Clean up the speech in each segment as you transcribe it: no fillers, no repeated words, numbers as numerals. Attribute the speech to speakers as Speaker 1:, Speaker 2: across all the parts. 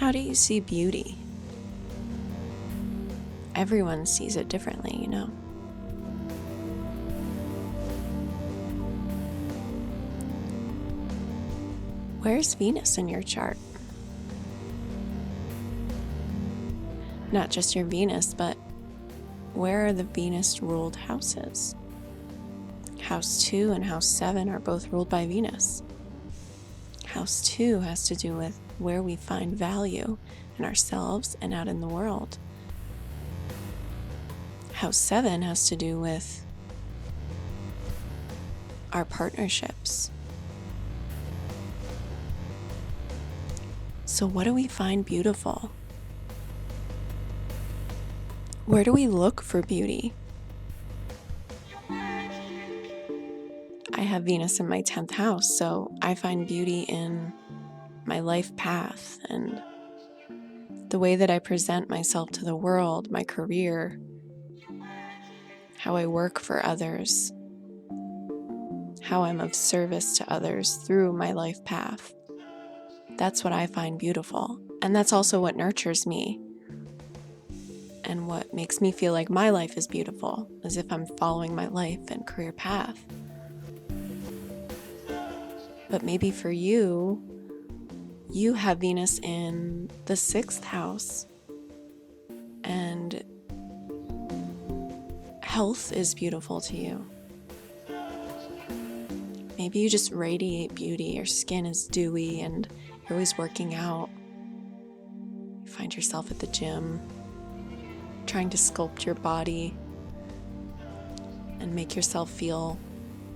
Speaker 1: How do you see beauty? Everyone sees it differently, you know. Where's Venus in your chart? Not just your Venus, but where are the Venus-ruled houses? House 2 and House 7 are both ruled by Venus. House 2 has to do with where we find value in ourselves and out in the world. House 7 has to do with our partnerships. So what do we find beautiful? Where do we look for beauty? I have Venus in my 10th house, so I find beauty in my life path and the way that I present myself to the world, my career, how I work for others, how I'm of service to others through my life path. That's what I find beautiful. And that's also what nurtures me and what makes me feel like my life is beautiful, as if I'm following my life and career path. But maybe for you, you have Venus in the 6th house, and health is beautiful to you. Maybe you just radiate beauty. Your skin is dewy and you're always working out. You find yourself at the gym, trying to sculpt your body and make yourself feel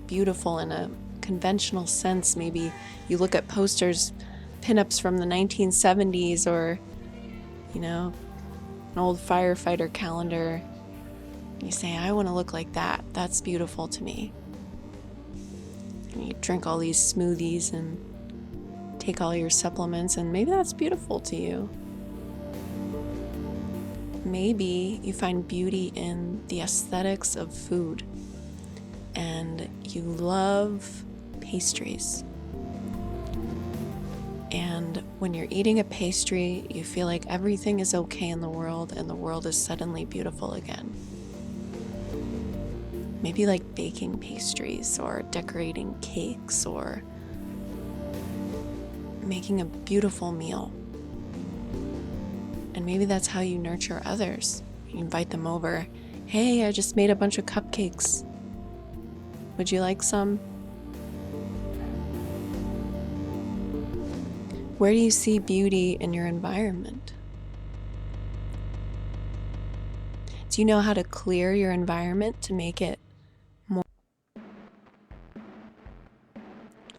Speaker 1: beautiful in a conventional sense. Maybe you look at posters, pinups from the 1970s, or, an old firefighter calendar. You say, I want to look like that. That's beautiful to me. And you drink all these smoothies and take all your supplements, and maybe that's beautiful to you. Maybe you find beauty in the aesthetics of food, and you love pastries. And when you're eating a pastry, you feel like everything is okay in the world, and the world is suddenly beautiful again. Maybe like baking pastries or decorating cakes or making a beautiful meal. And maybe that's how you nurture others. You invite them over. Hey, I just made a bunch of cupcakes. Would you like some? Where do you see beauty in your environment? Do you know how to clear your environment to make it more?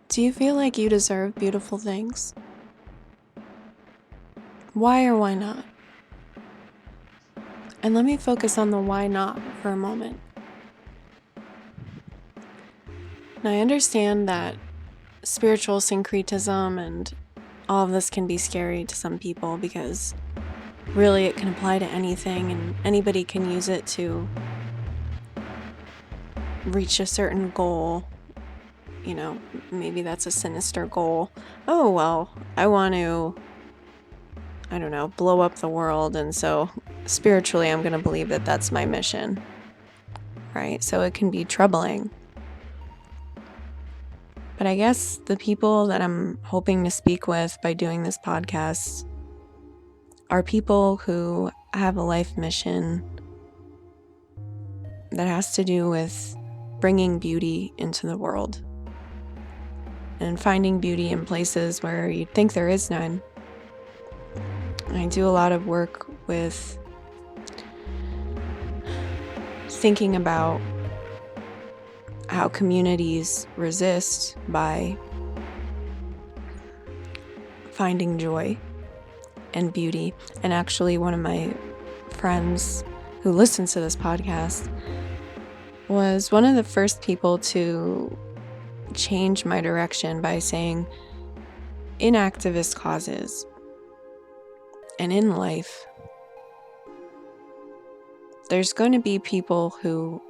Speaker 1: Do you feel like you deserve beautiful things? Why or why not? And let me focus on the why not for a moment. Now, I understand that spiritual syncretism and all of this can be scary to some people because really it can apply to anything and anybody can use it to reach a certain goal. Maybe that's a sinister goal. Oh, well, I want to, blow up the world, and so spiritually I'm going to believe that that's my mission, right? So it can be troubling. But I guess the people that I'm hoping to speak with by doing this podcast are people who have a life mission that has to do with bringing beauty into the world and finding beauty in places where you'd think there is none. I do a lot of work with thinking about how communities resist by finding joy and beauty. And actually, one of my friends who listens to this podcast was one of the first people to change my direction by saying, in activist causes and in life, there's going to be people who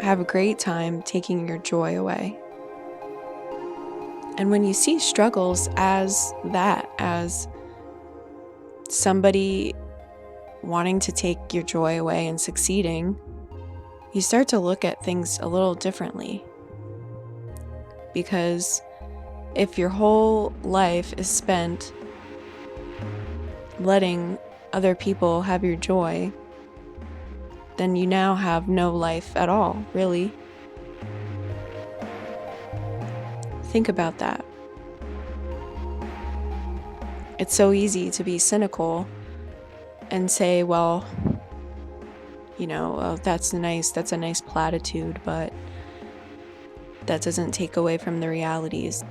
Speaker 1: have a great time taking your joy away. And when you see struggles as that, as somebody wanting to take your joy away and succeeding, you start to look at things a little differently. Because if your whole life is spent letting other people have your joy, then you now have no life at all, really. Think about that. It's so easy to be cynical and say, well, that's a nice platitude, but that doesn't take away from the realities.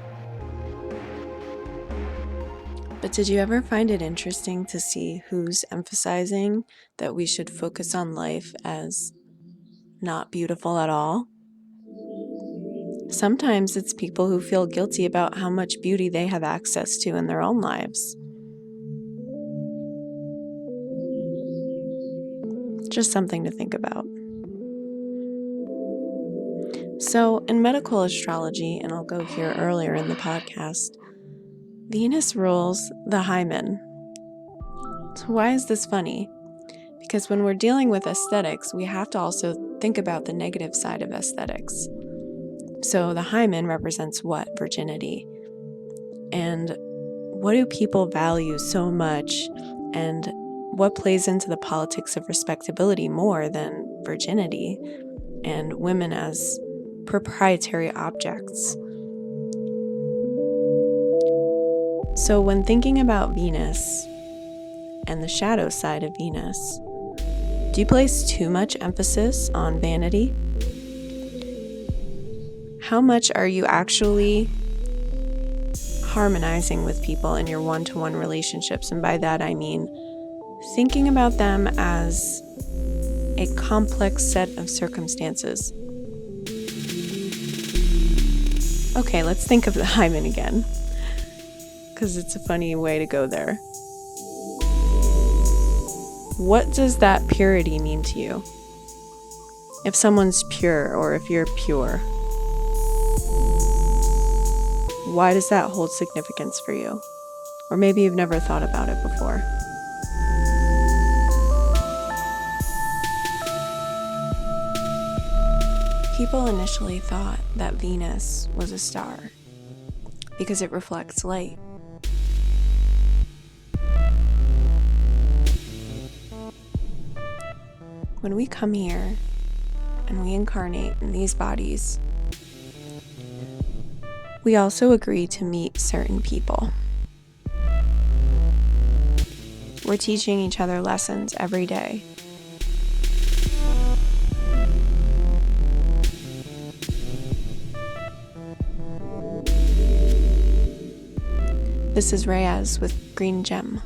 Speaker 1: But did you ever find it interesting to see who's emphasizing that we should focus on life as not beautiful at all? Sometimes it's people who feel guilty about how much beauty they have access to in their own lives. Just something to think about. So, in medical astrology, and I'll go here earlier in the podcast, Venus rules the hymen. So why is this funny? Because when we're dealing with aesthetics, we have to also think about the negative side of aesthetics. So the hymen represents what? Virginity. And what do people value so much? And what plays into the politics of respectability more than virginity and women as proprietary objects? So when thinking about Venus and the shadow side of Venus, do you place too much emphasis on vanity? How much are you actually harmonizing with people in your one-to-one relationships? And by that I mean thinking about them as a complex set of circumstances. Okay, let's think of the hymen again, because it's a funny way to go there. What does that purity mean to you? If someone's pure or if you're pure, why does that hold significance for you? Or maybe you've never thought about it before. People initially thought that Venus was a star because it reflects light. When we come here and we incarnate in these bodies, we also agree to meet certain people. We're teaching each other lessons every day. This is Raez with Green Gem.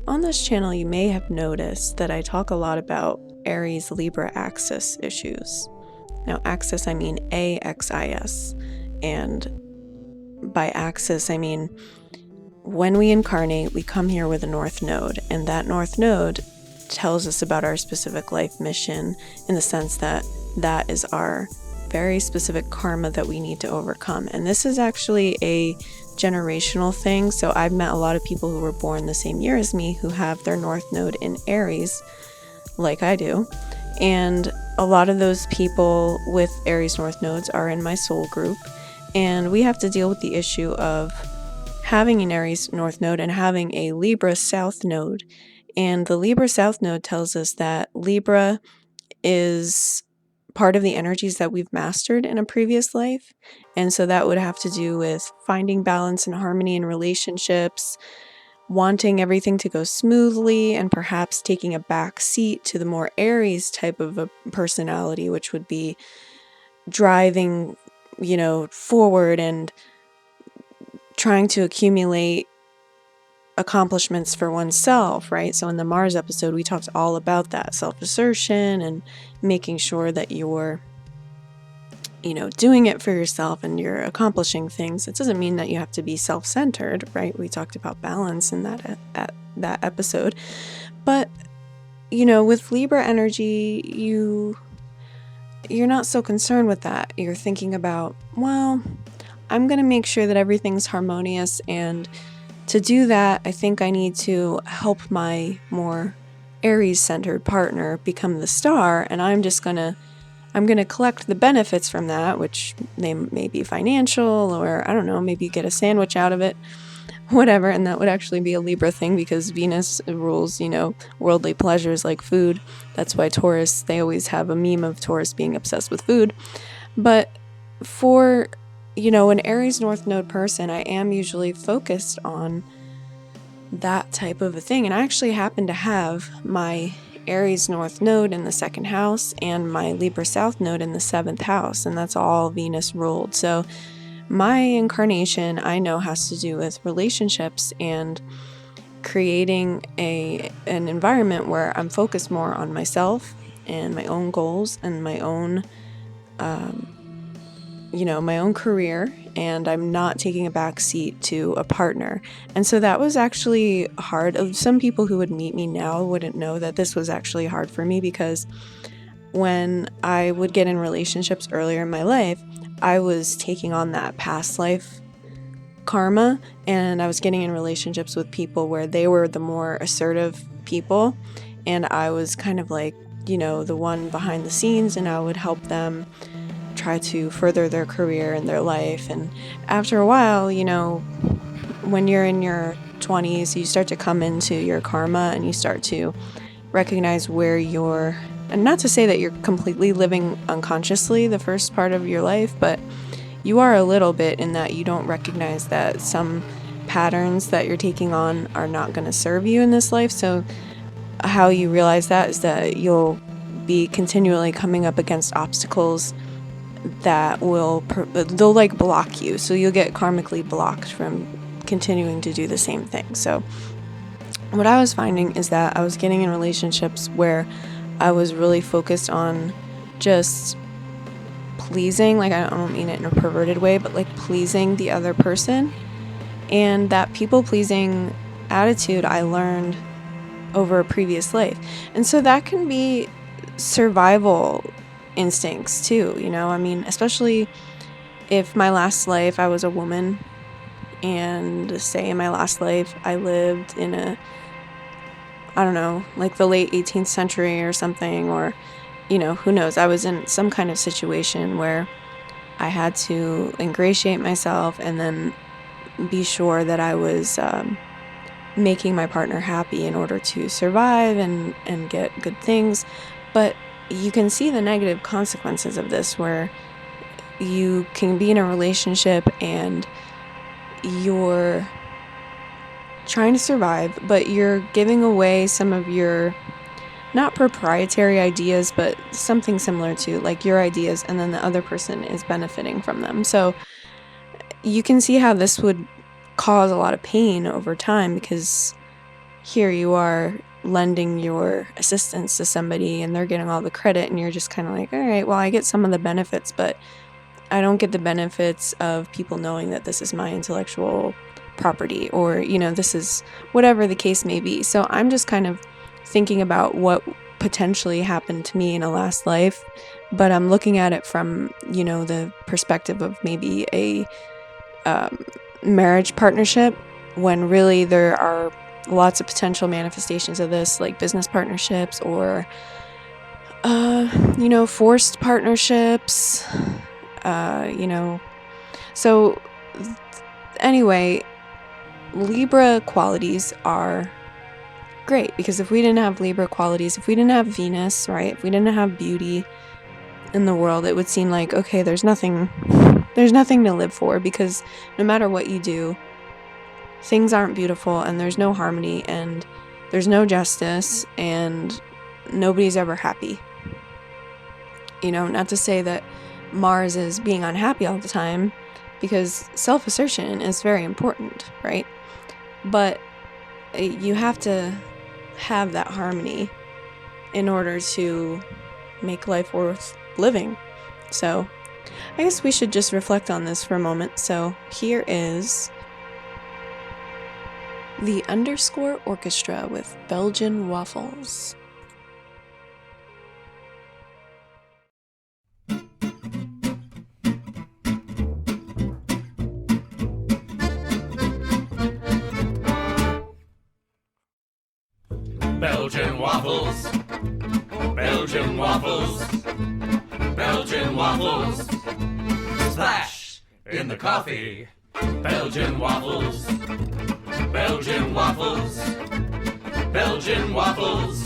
Speaker 1: On this channel, you may have noticed that I talk a lot about Aries Libra axis issues. Now, axis, I mean AXIS, and by axis, I mean when we incarnate, we come here with a North Node, and that North Node tells us about our specific life mission in the sense that that is our very specific karma that we need to overcome. And this is actually a generational thing. So I've met a lot of people who were born the same year as me who have their North Node in Aries, like I do. And a lot of those people with Aries North Nodes are in my soul group. And we have to deal with the issue of having an Aries North Node and having a Libra South Node. And the Libra South Node tells us that Libra is part of the energies that we've mastered in a previous life. And so that would have to do with finding balance and harmony in relationships, wanting everything to go smoothly, and perhaps taking a back seat to the more Aries type of a personality, which would be driving, forward and trying to accumulate accomplishments for oneself, right? So in the Mars episode, we talked all about that self-assertion and making sure that you're, doing it for yourself and you're accomplishing things. It doesn't mean that you have to be self-centered, right? We talked about balance in that episode. But, with Libra energy, you're not so concerned with that. You're thinking about, well, I'm going to make sure that everything's harmonious, and to do that, I think I need to help my more Aries-centered partner become the star, and I'm going to collect the benefits from that, which they may be financial, or I don't know, maybe get a sandwich out of it, whatever. And that would actually be a Libra thing because Venus rules, worldly pleasures like food. That's why Taurus, they always have a meme of Taurus being obsessed with food. But for an Aries North Node person, I am usually focused on that type of a thing. And I actually happen to have my Aries North Node in the 2nd house and my Libra South Node in the 7th house. And that's all Venus ruled. So my incarnation, I know, has to do with relationships and creating an environment where I'm focused more on myself and my own goals and my own my own career, and I'm not taking a back seat to a partner. And so that was actually hard. Some people who would meet me now wouldn't know that this was actually hard for me, because when I would get in relationships earlier in my life, I was taking on that past life karma, and I was getting in relationships with people where they were the more assertive people, and I was kind of like, the one behind the scenes, and I would help them try to further their career and their life. And after a while, when you're in your 20s, you start to come into your karma and you start to recognize where you're, and not to say that you're completely living unconsciously the first part of your life, but you are a little bit, in that you don't recognize that some patterns that you're taking on are not going to serve you in this life. So how you realize that is that you'll be continually coming up against obstacles that they'll like block you. So you'll get karmically blocked from continuing to do the same thing. So what I was finding is that I was getting in relationships where I was really focused on just pleasing, like I don't mean it in a perverted way, but like pleasing the other person. And that people-pleasing attitude I learned over a previous life. And so that can be survival instincts too, especially if my last life I was a woman, and say in my last life I lived in like the late 18th century or something, or who knows, I was in some kind of situation where I had to ingratiate myself and then be sure that I was making my partner happy in order to survive and get good things. But you can see the negative consequences of this, where you can be in a relationship and you're trying to survive, but you're giving away some of your not proprietary ideas, but something similar to like your ideas, and then the other person is benefiting from them. So you can see how this would cause a lot of pain over time, because here you are lending your assistance to somebody and they're getting all the credit, and you're just kind of like, all right, well, I get some of the benefits, but I don't get the benefits of people knowing that this is my intellectual property, or, you know, this is whatever the case may be. So I'm just kind of thinking about what potentially happened to me in a last life, but I'm looking at it from, you know, the perspective of maybe a marriage partnership, when really there are lots of potential manifestations of this, like business partnerships or you know, forced partnerships, you know. So anyway, Libra qualities are great, because if we didn't have Libra qualities, if we didn't have Venus, right, if we didn't have beauty in the world, it would seem like, okay, there's nothing to live for, because no matter what you do, things aren't beautiful, and there's no harmony, and there's no justice, and nobody's ever happy. You know, not to say that Mars is being unhappy all the time, because self-assertion is very important, right? But you have to have that harmony in order to make life worth living. So I guess we should just reflect on this for a moment. So here is the Orkestra with Belgian Waffles.
Speaker 2: Belgian waffles, Belgian waffles, Belgian waffles. Splash in the coffee. Belgian waffles, Belgian waffles, Belgian waffles.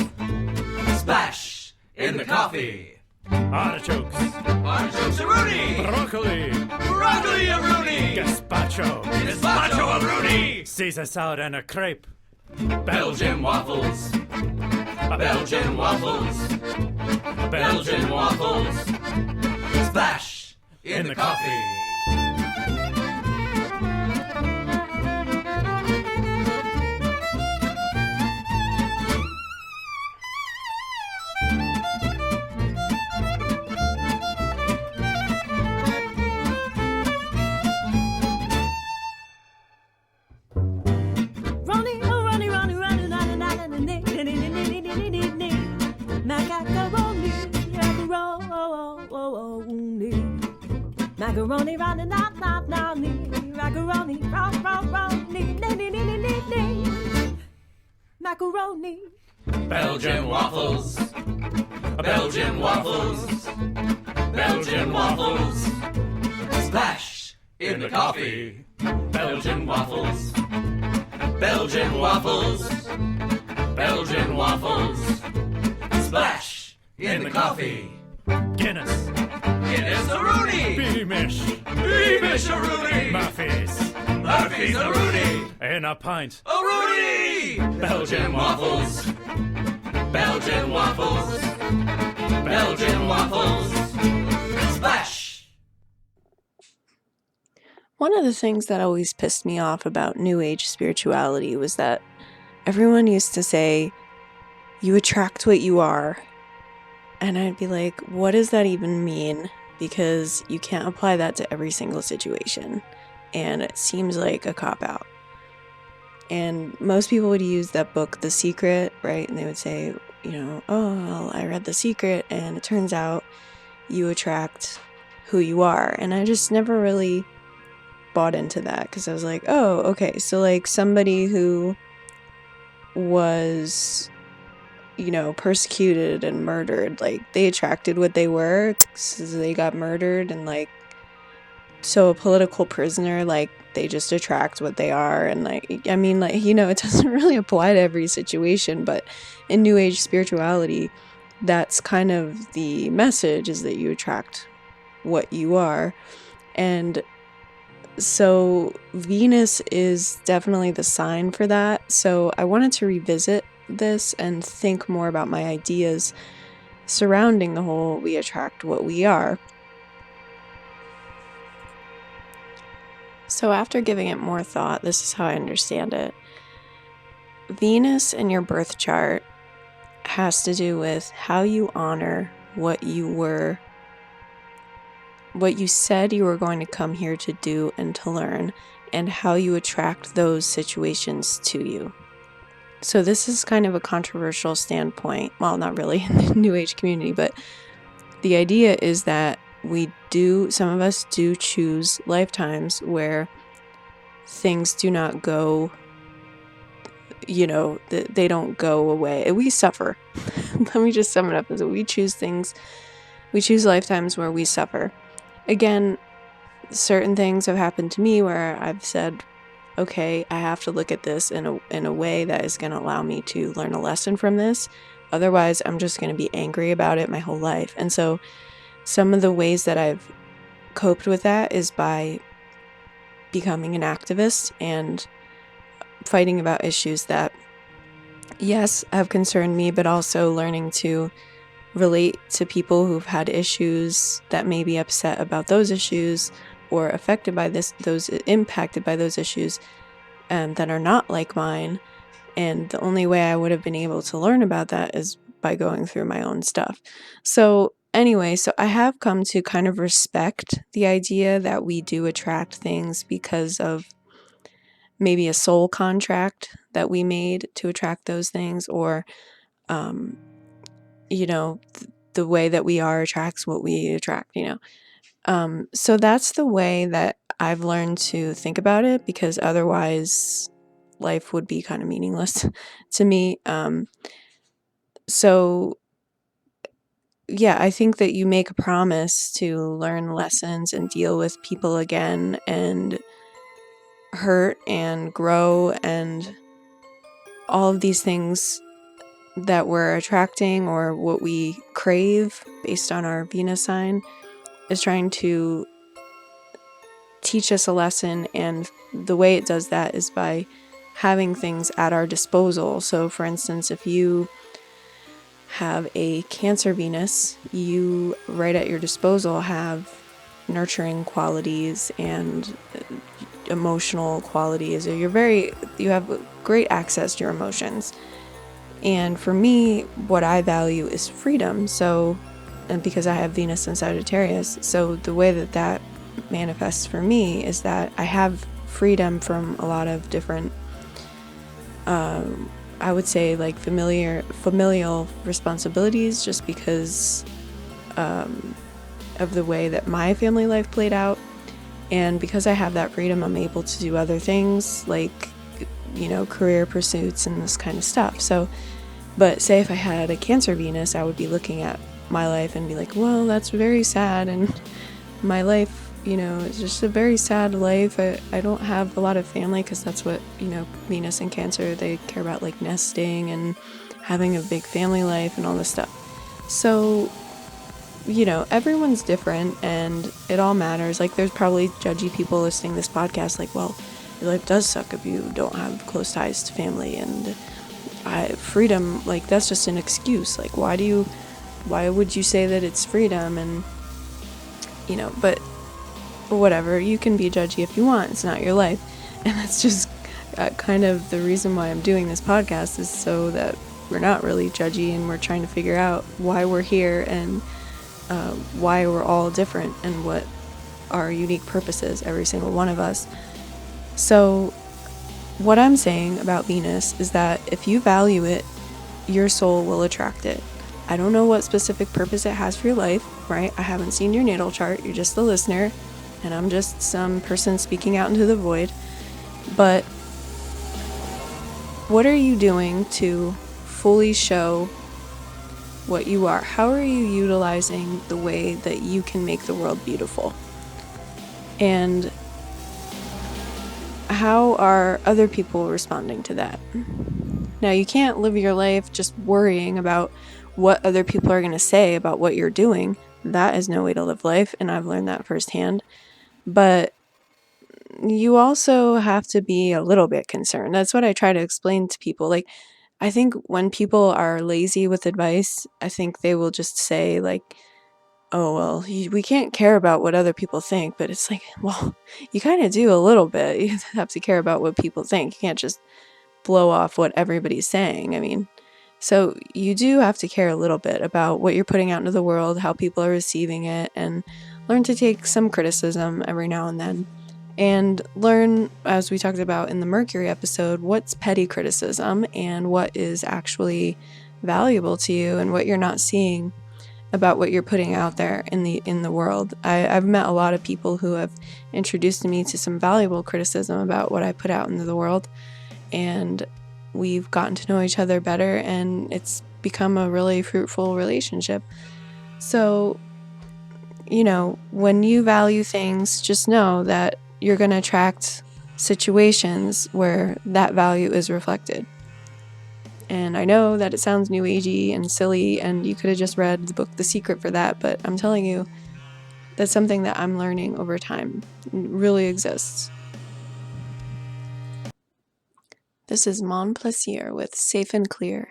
Speaker 2: Splash in the coffee.
Speaker 3: Artichokes,
Speaker 2: Artichokes-a-rooney,
Speaker 3: broccoli,
Speaker 2: broccoli-a-rooney,
Speaker 3: gazpacho,
Speaker 2: gazpacho-a-rooney.
Speaker 3: Caesar salad and a crepe.
Speaker 2: Belgian waffles, Belgian waffles, Belgian waffles. Splash in the coffee.
Speaker 4: Macaroni, macaroni, macaroni, macaroni.
Speaker 2: Belgian waffles, Belgian waffles, Belgian waffles. Splash in the coffee. Belgian waffles, Belgian waffles, Belgian waffles. Splash in the coffee.
Speaker 3: Guinness,
Speaker 2: Guinness-a-rooney,
Speaker 3: Beamish,
Speaker 2: Beamish-a-rooney,
Speaker 3: Murphy's,
Speaker 2: Murphy's-a-rooney,
Speaker 3: in a pint.
Speaker 2: a-rooney. Belgian waffles, Belgian waffles, Belgian waffles. Splash.
Speaker 1: One of the things that always pissed me off about New Age spirituality was that everyone used to say, you attract what you are. And I'd be like, what does that even mean? Because you can't apply that to every single situation. And it seems like a cop-out. And most people would use that book, The Secret, right? And they would say, you know, oh, well, I read The Secret, and it turns out you attract who you are. And I just never really bought into that, because I was like, oh, okay, so like somebody who was, you know, persecuted and murdered, like they attracted what they were, so they got murdered, and like, so a political prisoner, like they just attract what they are. And like, I mean, like, you know, it doesn't really apply to every situation, but in New Age spirituality, that's kind of the message, is that you attract what you are. And so Venus is definitely the sign for that. So I wanted to revisit this and think more about my ideas surrounding the whole we attract what we are. So after giving it more thought, this is how I understand it. Venus in your birth chart has to do with how you honor what you said you were going to come here to do and to learn, and how you attract those situations to you. So this is kind of a controversial standpoint. Well, not really in the New Age community, but the idea is that some of us do choose lifetimes where things do not go, they don't go away. We suffer. Let me just sum it up as we choose lifetimes where we suffer. Again, certain things have happened to me where I've said, okay, I have to look at this in a way that is going to allow me to learn a lesson from this. Otherwise, I'm just going to be angry about it my whole life. And so some of the ways that I've coped with that is by becoming an activist and fighting about issues that, yes, have concerned me, but also learning to relate to people who've had issues that may be upset about those issues or affected by those impacted by those issues that are not like mine. And the only way I would have been able to learn about that is by going through my own stuff. So anyway, so I have come to kind of respect the idea that we do attract things because of maybe a soul contract that we made to attract those things, or the way that we are attracts what we attract, So that's the way that I've learned to think about it, because otherwise life would be kind of meaningless to me. So yeah, I think that you make a promise to learn lessons and deal with people again and hurt and grow and all of these things that we're attracting or what we crave based on our Venus sign is trying to teach us a lesson. And the way it does that is by having things at our disposal. So for instance, if you have a Cancer Venus, you right at your disposal have nurturing qualities and emotional qualities. You have great access to your emotions. And for me, what I value is freedom. And because I have Venus in Sagittarius, so the way that manifests for me is that I have freedom from a lot of different, I would say like familial responsibilities, just because of the way that my family life played out. And because I have that freedom, I'm able to do other things like, career pursuits and this kind of stuff. So, but say if I had a Cancer Venus, I would be looking at my life and be like, well, that's very sad. And my life, it's just a very sad life. I don't have a lot of family, because that's what, Venus and Cancer, they care about, like nesting and having a big family life and all this stuff. So, everyone's different and it all matters. Like there's probably judgy people listening to this podcast like, well, your life does suck if you don't have close ties to family, and freedom, like that's just an excuse. Like why would you say that it's freedom? And but whatever, you can be judgy if you want, it's not your life. And that's just kind of the reason why I'm doing this podcast, is so that we're not really judgy and we're trying to figure out why we're here and why we're all different and what our unique purpose is, every single one of us. So what I'm saying about Venus is that if you value it, your soul will attract it. I don't know what specific purpose it has for your life, right? I haven't seen your natal chart. You're just the listener, and I'm just some person speaking out into the void. But what are you doing to fully show what you are? How are you utilizing the way that you can make the world beautiful? And how are other people responding to that? Now, you can't live your life just worrying about what other people are going to say about what you're doing. That is no way to live life, and I've learned that firsthand. But you also have to be a little bit concerned. That's what I try to explain to people. Like, I think when people are lazy with advice, I think they will just say, like, oh, well, we can't care about what other people think. But it's like, well, you kind of do a little bit. You have to care about what people think. You can't just blow off what everybody's saying. I mean, so you do have to care a little bit about what you're putting out into the world, how people are receiving it, and learn to take some criticism every now and then. And learn, as we talked about in the Mercury episode, what's petty criticism and what is actually valuable to you and what you're not seeing about what you're putting out there in the world. I've met a lot of people who have introduced me to some valuable criticism about what I put out into the world, and we've gotten to know each other better, and it's become a really fruitful relationship. So, when you value things, just know that you're going to attract situations where that value is reflected. And I know that it sounds new agey and silly, and you could have just read the book The Secret for that, but I'm telling you, that's something that I'm learning over time. It really exists. This is Monplaisir with Safe and Clear.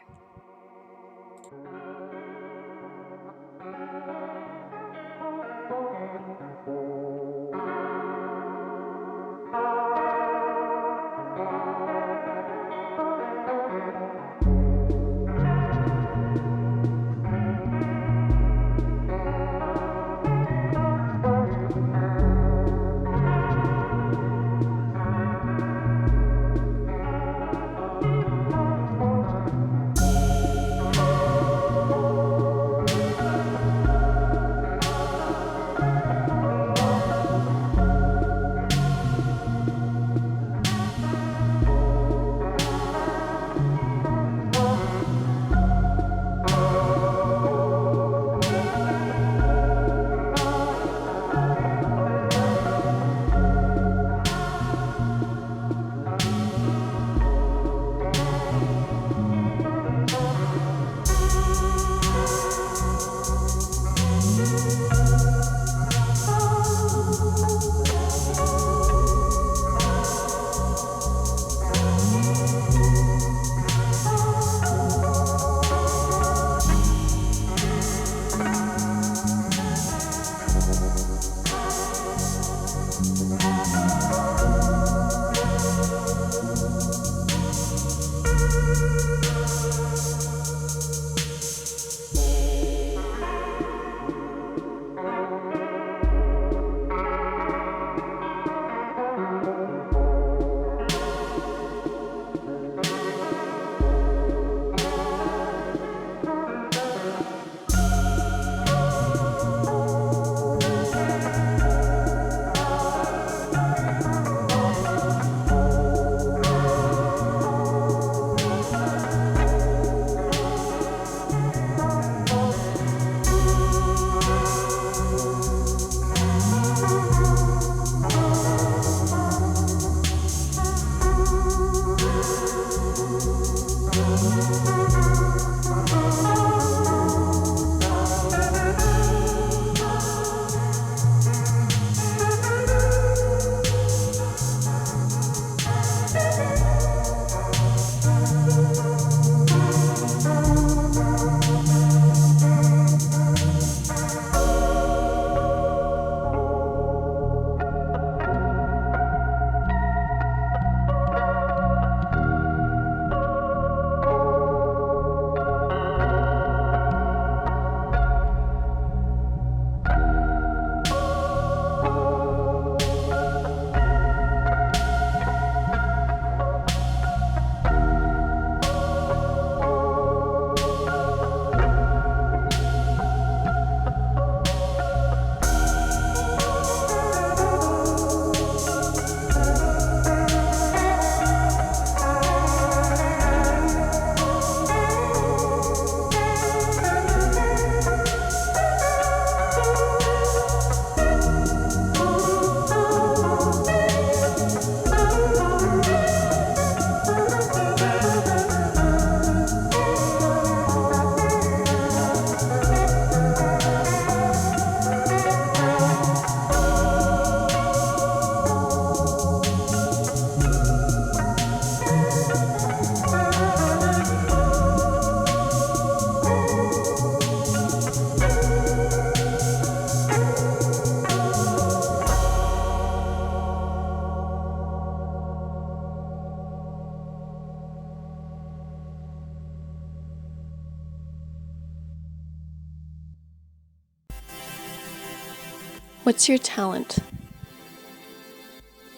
Speaker 1: What's your talent?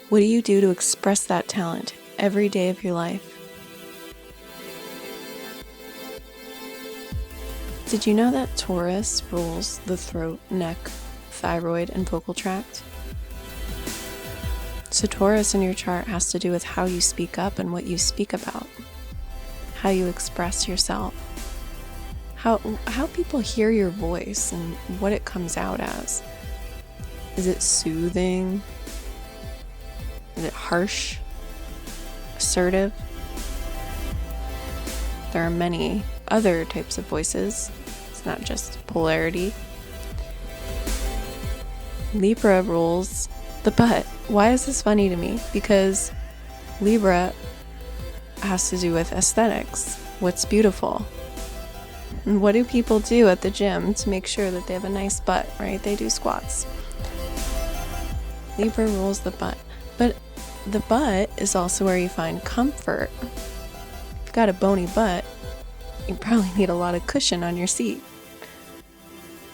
Speaker 1: What do you do to express that talent every day of your life? Did you know that Taurus rules the throat, neck, thyroid, and vocal tract? So Taurus in your chart has to do with how you speak up and what you speak about, how you express yourself, how people hear your voice and what it comes out as. Is it soothing? Is it harsh? Assertive? There are many other types of voices. It's not just polarity. Libra rules the butt. Why is this funny to me? Because Libra has to do with aesthetics. What's beautiful? And what do people do at the gym to make sure that they have a nice butt, right? They do squats. Libra rules the butt. But the butt is also where you find comfort. If you've got a bony butt, you probably need a lot of cushion on your seat.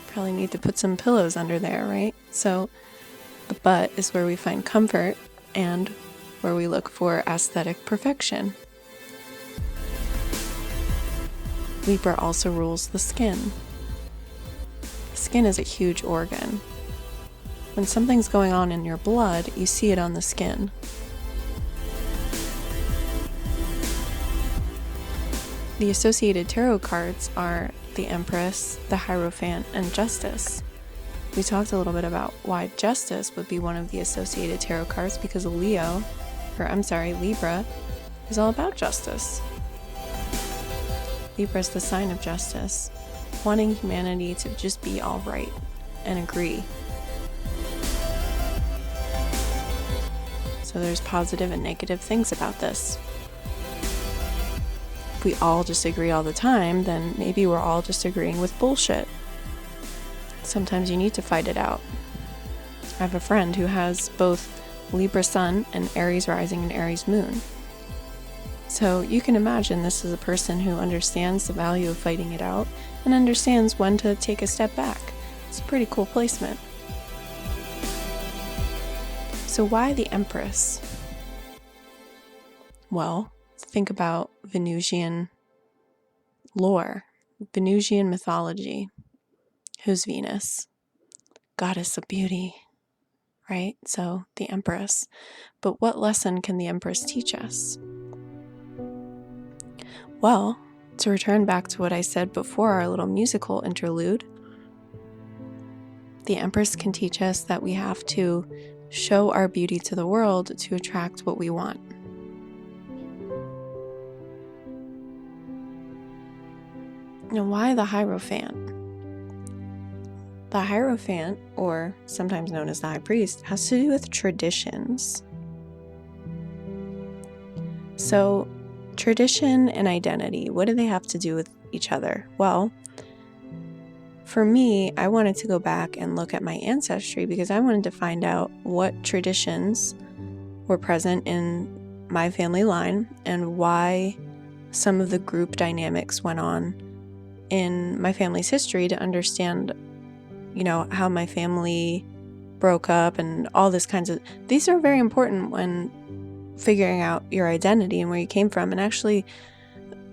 Speaker 1: Probably need to put some pillows under there, right? So the butt is where we find comfort and where we look for aesthetic perfection. Libra also rules the skin. The skin is a huge organ. When something's going on in your blood, you see it on the skin. The associated tarot cards are the Empress, the Hierophant, and Justice. We talked a little bit about why Justice would be one of the associated tarot cards because Libra is all about justice. Libra is the sign of justice, wanting humanity to just be all right and agree. So there's positive and negative things about this. If we all just agree all the time, then maybe we're all just agreeing with bullshit. Sometimes you need to fight it out. I have a friend who has both Libra Sun and Aries Rising and Aries Moon. So you can imagine this is a person who understands the value of fighting it out and understands when to take a step back. It's a pretty cool placement. So why the Empress? Well, think about Venusian lore, Venusian mythology. Who's Venus? Goddess of beauty, right? So the Empress. But what lesson can the Empress teach us? Well, to return back to what I said before our little musical interlude, the Empress can teach us that we have to show our beauty to the world to attract what we want. Now, why the Hierophant? The Hierophant, or sometimes known as the High Priest, has to do with traditions. So, tradition and identity, what do they have to do with each other? Well, for me, I wanted to go back and look at my ancestry because I wanted to find out what traditions were present in my family line and why some of the group dynamics went on in my family's history to understand, how my family broke up and all this kinds of... These are very important when figuring out your identity and where you came from. And actually,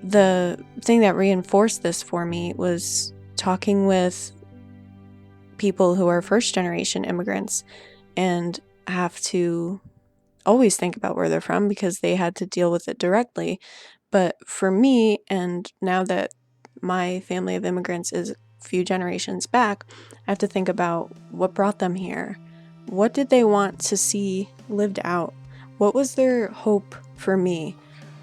Speaker 1: the thing that reinforced this for me was talking with people who are first-generation immigrants and have to always think about where they're from because they had to deal with it directly. But for me, and now that my family of immigrants is a few generations back, I have to think about what brought them here. What did they want to see lived out? What was their hope for me?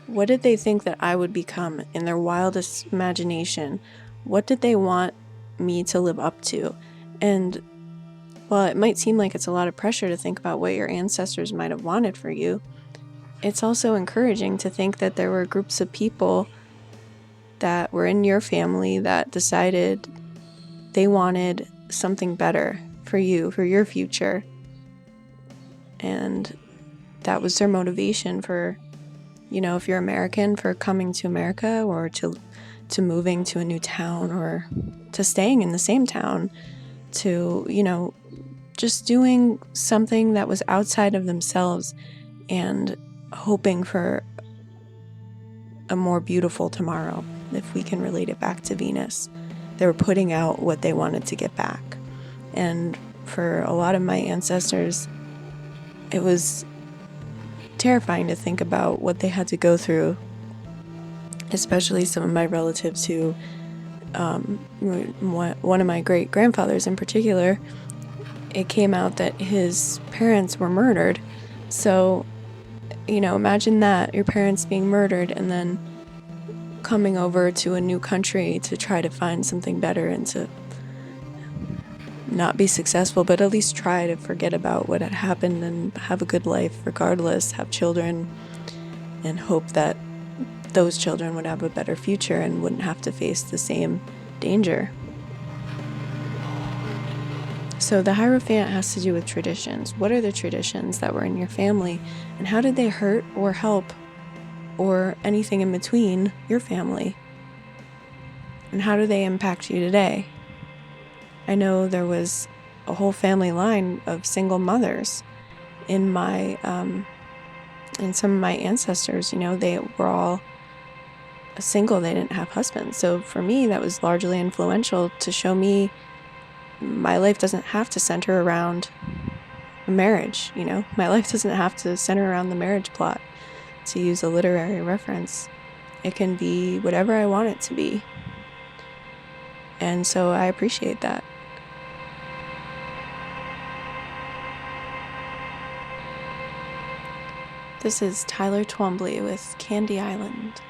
Speaker 1: What did they think that I would become in their wildest imagination? What did they want me to live up to? And while it might seem like it's a lot of pressure to think about what your ancestors might have wanted for you, it's also encouraging to think that there were groups of people that were in your family that decided they wanted something better for you, for your future. And that was their motivation for, if you're American, for coming to America or to moving to a new town or to staying in the same town, to, just doing something that was outside of themselves and hoping for a more beautiful tomorrow, if we can relate it back to Venus. They were putting out what they wanted to get back. And for a lot of my ancestors, it was terrifying to think about what they had to go through, especially some of my relatives who, one of my great-grandfathers in particular, it came out that his parents were murdered. So, imagine that, your parents being murdered and then coming over to a new country to try to find something better and to not be successful, but at least try to forget about what had happened and have a good life regardless, have children, and hope that those children would have a better future and wouldn't have to face the same danger. So the Hierophant has to do with traditions. What are the traditions that were in your family, and how did they hurt or help or anything in between your family? And how do they impact you today? I know there was a whole family line of single mothers in some of my ancestors. They were all single, they didn't have husbands. So for me, that was largely influential to show me my life doesn't have to center around a marriage. My life doesn't have to center around the marriage plot, to use a literary reference. It can be whatever I want it to be. And so I appreciate that. This is Tyler Twombly with Candy Island.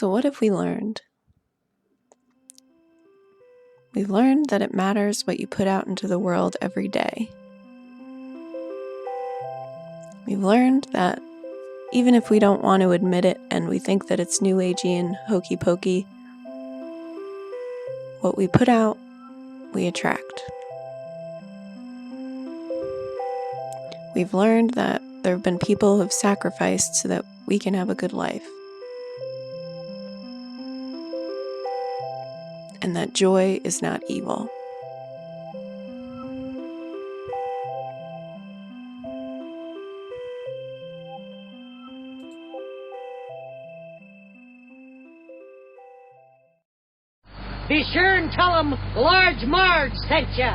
Speaker 1: So what have we learned? We've learned that it matters what you put out into the world every day. We've learned that even if we don't want to admit it and we think that it's new agey and hokey pokey, what we put out, we attract. We've learned that there have been people who have sacrificed so that we can have a good life. And that joy is not evil.
Speaker 4: Be sure and tell 'em Large Marge sent ya.